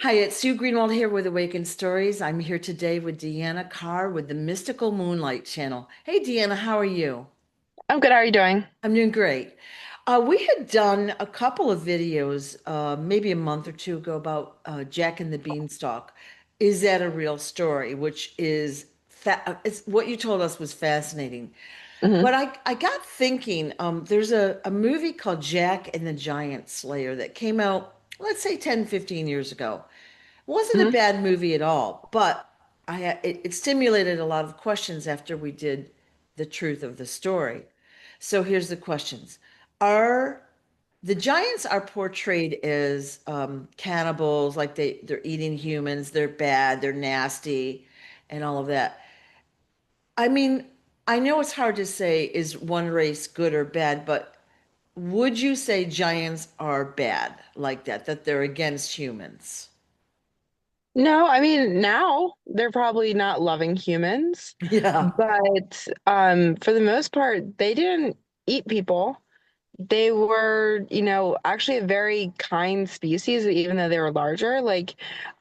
Hi, it's Sue Greenwald here with Awakened Stories. I'm here today with Deanna Carr with the Mystical Moonlight Channel. Hey, Deanna, how are you? I'm good. How are you doing? I'm doing great. We had done a couple of videos, maybe a month or two ago, about Jack and the Beanstalk. Is that a real story? Which is it's what you told us was fascinating. hmm But I got thinking, there's a movie called Jack and the Giant Slayer that came out, let's say 10, 15 years ago. It wasn't a hmm bad movie at all, but it stimulated a lot of questions after we did the truth of the story. So here's the questions. Are the giants are portrayed as cannibals, like they're eating humans, they're bad, they're nasty, and all of that. I mean, I know it's hard to say is one race good or bad, but would you say giants are bad like that, that they're against humans? No, I mean, now they're probably not loving humans, Yeah. but for the most part, they didn't eat people. They were, actually a very kind species, even though they were larger.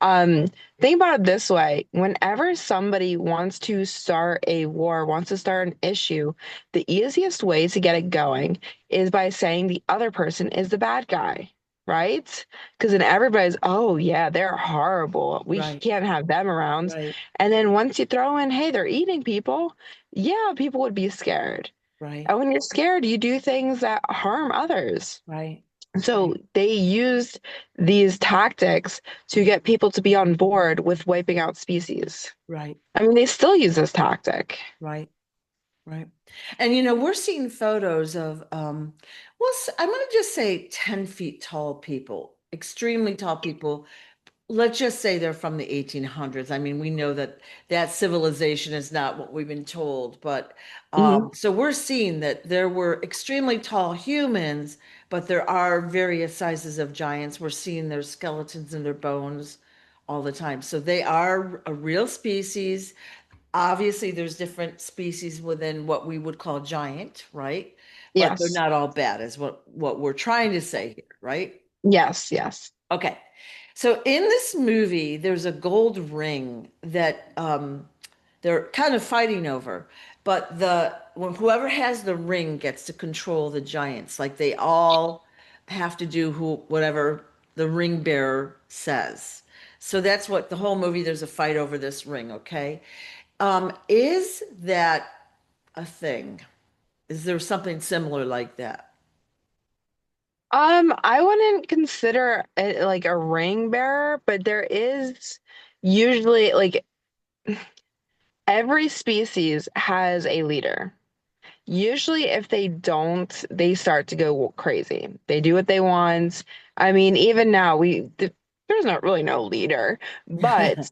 Um, think about it this way. Whenever somebody wants to start a war, wants to start an issue, the easiest way to get it going is by saying the other person is the bad guy, right? Because then everybody's, oh yeah, they're horrible. We Right, can't have them around. right, And then once you throw in, hey, they're eating people, yeah, people would be scared. right, And when you're scared, you do things that harm others. right, So right, they used these tactics to get people to be on board with wiping out species. right, I mean, they still use this tactic. right, right. And we're seeing photos of well, I'm going to just say 10 feet tall people, extremely tall people. Let's just say they're from the 1800s. I mean, we know that that civilization is not what we've been told, but hmm so we're seeing that there were extremely tall humans, but there are various sizes of giants. We're seeing their skeletons and their bones all the time. So they are a real species. Obviously, there's different species within what we would call giant, right? But they're Yes. not all bad, is what we're trying to say here, right? Yes. Yes. Okay. So in this movie, there's a gold ring that they're kind of fighting over, but whoever has the ring gets to control the giants. Like they all have to do whatever the ring bearer says. So that's what the whole movie, there's a fight over this ring, okay? Is that a thing? Is there something similar like that? I wouldn't consider it like a ring bearer, but there is usually like every species has a leader. Usually, if they don't, they start to go crazy. They do what they want. I mean, even now, there's not really no leader. But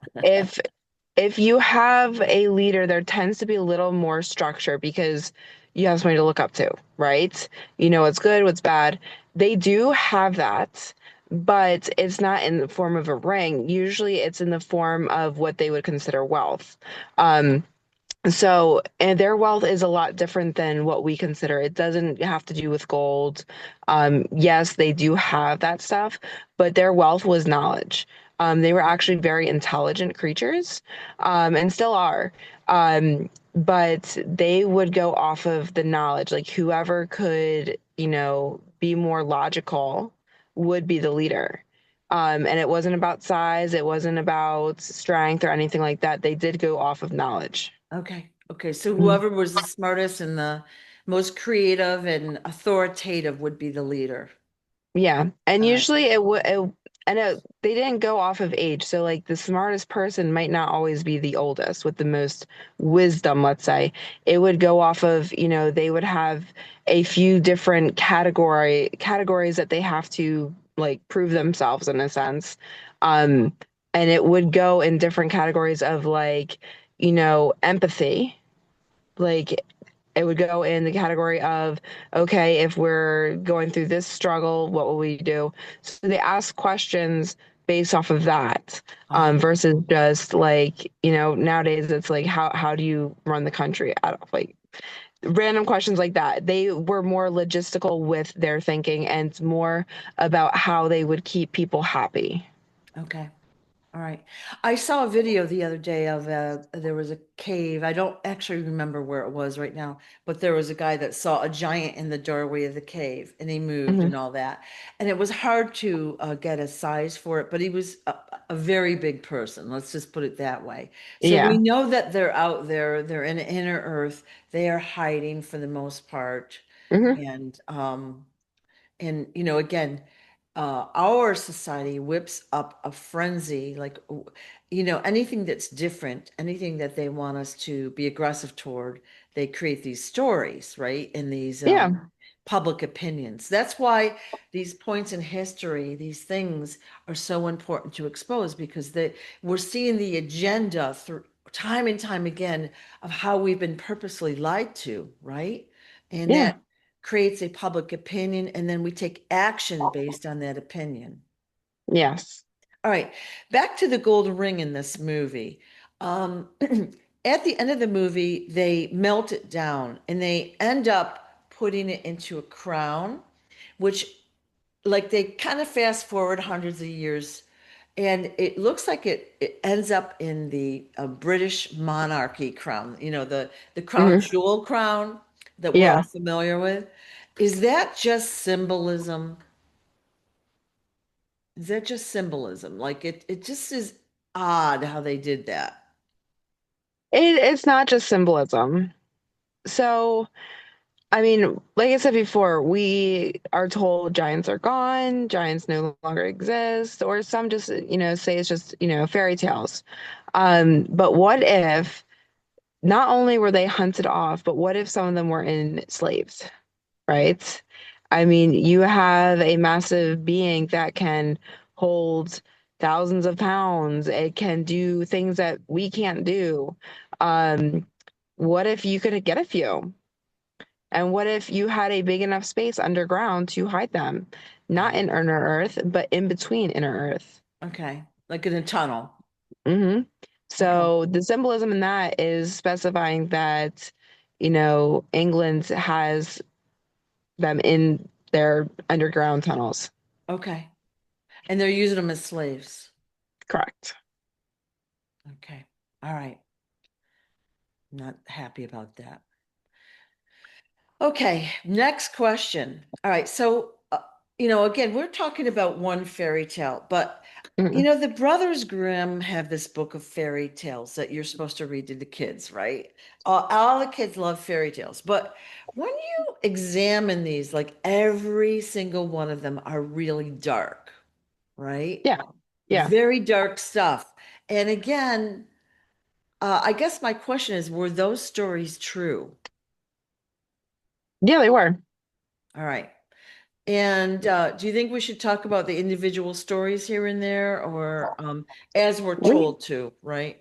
if you have a leader, there tends to be a little more structure because you have somebody to look up to, right? You know what's good, what's bad. They do have that, but it's not in the form of a ring. Usually, it's in the form of what they would consider wealth. Um, and their wealth is a lot different than what we consider. It doesn't have to do with gold. Yes, they do have that stuff, but their wealth was knowledge. They were actually very intelligent creatures, and still are. But they would go off of the knowledge. Like whoever could, be more logical would be the leader. And it wasn't about size, it wasn't about strength or anything like that. They did go off of knowledge. Okay. Okay. So Mhm. whoever was the smartest and the most creative and authoritative would be the leader. Yeah, and All right. usually they didn't go off of age. So like the smartest person might not always be the oldest with the most wisdom, let's say. It would go off of, they would have a few different categories that they have to like prove themselves in a sense. Um, and it would go in different categories of like, empathy. Like it would go in the category of, okay, if we're going through this struggle, what will we do? So they ask questions based off of that, Ah, versus just like, nowadays it's like, how do you run the country? I don't like random questions like that. They were more logistical with their thinking and more about how they would keep people happy. okay. All right. I saw a video the other day of there was a cave. I don't actually remember where it was right now, but there was a guy that saw a giant in the doorway of the cave and he moved and Hmm. all that. And it was hard to get a size for it, but he was a very big person. Let's just put it that way. So we Yeah. know that they're out there, they're in inner earth, they are hiding for the most part. Hmm. And again, our society whips up a frenzy, like anything that's different, anything that they want us to be aggressive toward, they create these stories, right? And these Yeah. public opinions. That's why these points in history, these things are so important to expose, because we're seeing the agenda through time and time again of how we've been purposely lied to, right? And Yeah. that creates a public opinion, and then we take action based on that opinion. Yes. All right, back to the gold ring in this movie. Um, at the end of the movie, they melt it down and they end up putting it into a crown, which, like, they kind of fast forward hundreds of years, and it looks like it ends up in the British monarchy crown, the crown Hmm. jewel crown that we're all Yeah. familiar with. Is that just symbolism? Is that just symbolism? Like it just is odd how they did that. It's not just symbolism. So, I mean, like I said before, we are told giants are gone, giants no longer exist, or some just, say it's just, fairy tales. But what if not only were they hunted off, but what if some of them were enslaved, right? I mean, you have a massive being that can hold thousands of pounds. It can do things that we can't do. Um, what if you could get a few? And what if you had a big enough space underground to hide them? Not Oh, in inner earth, but in between inner earth. okay. Like in a tunnel. Hmm. Okay. So the symbolism in that is specifying that, England has them in their underground tunnels. Okay. And they're using them as slaves. Correct. Okay. All right. Not happy about that. Okay, next question. All right, so again, we're talking about one fairy tale, but Mm. the Brothers Grimm have this book of fairy tales that you're supposed to read to the kids, right? All the kids love fairy tales, but when you examine these, like every single one of them are really dark, right? Yeah. Yeah. Very dark stuff. And again, I guess my question is, were those stories true? Yeah, they were. All right. And do you think we should talk about the individual stories here and there, or as we're We told to, right?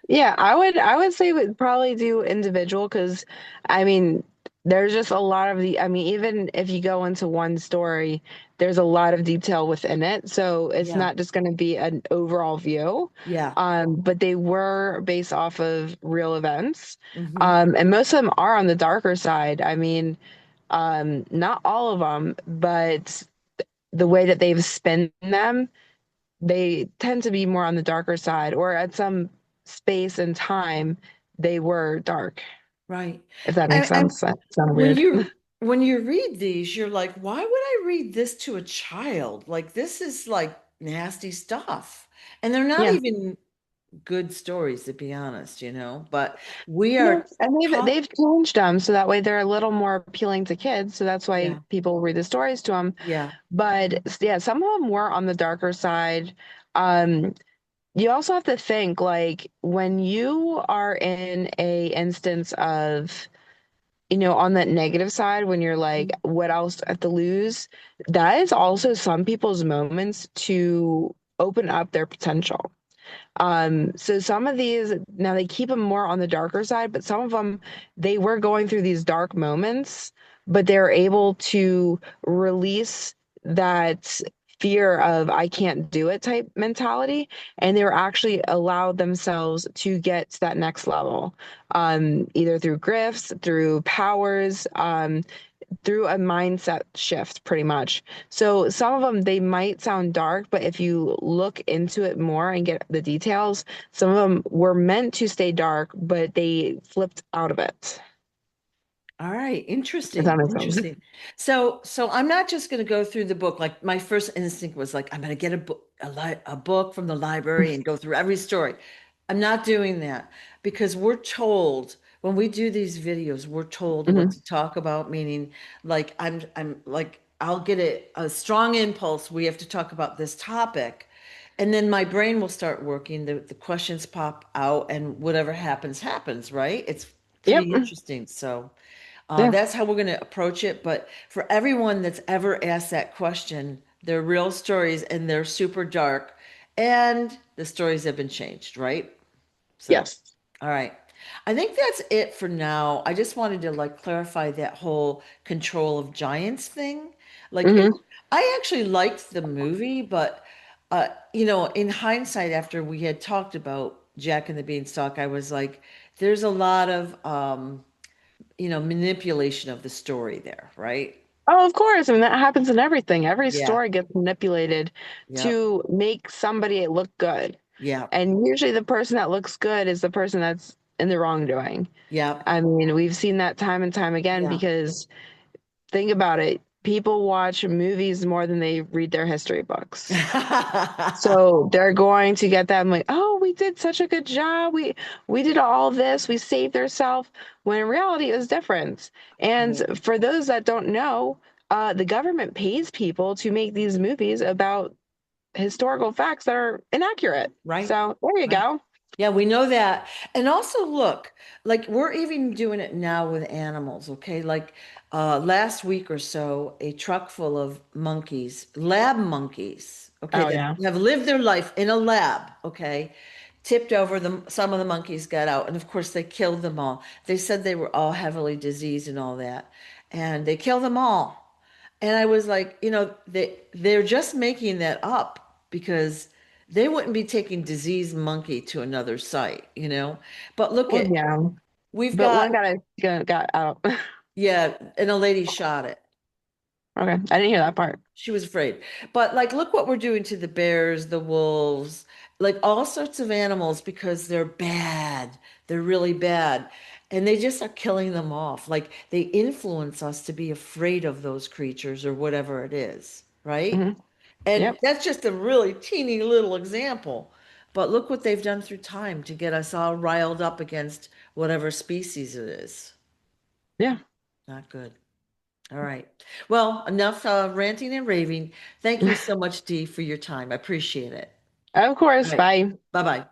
Yeah, I would say we'd probably do individual because I mean there's just a lot of the I mean even if you go into one story, there's a lot of detail within it. So it's Yeah. not just going to be an overall view. Yeah. But they were based off of real events. Hmm. And most of them are on the darker side. I mean, not all of them, but the way that they've spent them they tend to be more on the darker side, or at some space and time, they were dark, Right. if that makes And sense. That sounded when weird. you read these, you're like, why would I read this to a child? Like this is like nasty stuff. And they're not Yeah. even good stories, to be honest, but we No, are and they've taught. they've changed them so that way they're a little more appealing to kids. So that's why Yeah. people read the stories to them. Yeah. But yeah, some of them were on the darker side. Um, you also have to think like when you are in a instance of on that negative side, when you're like, Mhm. what else I have to lose? That is also some people's moments to open up their potential. So some of these, now they keep them more on the darker side, but some of them, they were going through these dark moments, but they're able to release that fear of I can't do it type mentality, and they were actually allowed themselves to get to that next level, either through gifts, through powers. through a mindset shift pretty much. So some of them they might sound dark, but if you look into it more and get the details, some of them were meant to stay dark, but they flipped out of it. All right, If that interesting, makes sense. interesting. So I'm not just going to go through the book. Like my first instinct was like, I'm going to get a book from the library and go through every story. I'm not doing that because we're told when we do these videos, we're told what Hmm. to talk about, meaning like I'm like I'll get a strong impulse. We have to talk about this topic. And then my brain will start working, the questions pop out, and whatever happens, happens, right? It's Yep. pretty interesting. So Yeah. that's how we're going to approach it. But for everyone that's ever asked that question, they're real stories and they're super dark, and the stories have been changed, right? So, Yes. all right. I think that's it for now. I just wanted to like clarify that whole control of giants thing. Like it, Hmm. I actually liked the movie, but in hindsight, after we had talked about Jack and the Beanstalk, I was like, there's a lot of manipulation of the story there, right? Oh, of course. I mean, that happens in everything. Every Yeah. story gets manipulated Yep. to make somebody look good. Yep. And usually the person that looks good is the person that's in the wrongdoing. Yep. I mean, we've seen that time and time again Yeah. because think about it. People watch movies more than they read their history books. So they're going to get them like, oh, we did such a good job. We did all this. We saved ourselves. When in reality, it was different. And Right. for those that don't know, the government pays people to make these movies about historical facts that are inaccurate. Right. So there you Right. go. Yeah, we know that. And also look, like we're even doing it now with animals, okay? Like last week or so, a truck full of monkeys, lab monkeys, okay, Oh that yeah. have lived their life in a lab, okay, tipped over them. Some of the monkeys got out, and of course they killed them all. They said they were all heavily diseased and all that, and they killed them all. And I was like, they're just making that up because they wouldn't be taking diseased monkey to another site, you know? But look Well, at yeah. we've But got one got out. yeah, and a lady shot it. Okay. I didn't hear that part. She was afraid. But like look what we're doing to the bears, the wolves, like all sorts of animals because they're bad. They're really bad. And they just are killing them off. Like they influence us to be afraid of those creatures or whatever it is, right? Hmm. And Yep. that's just a really teeny little example. But look what they've done through time to get us all riled up against whatever species it is. Yeah. Not good. All right. Well, enough ranting and raving. Thank you so much, Dee, for your time. I appreciate it. Of All course. right. Bye. Bye-bye.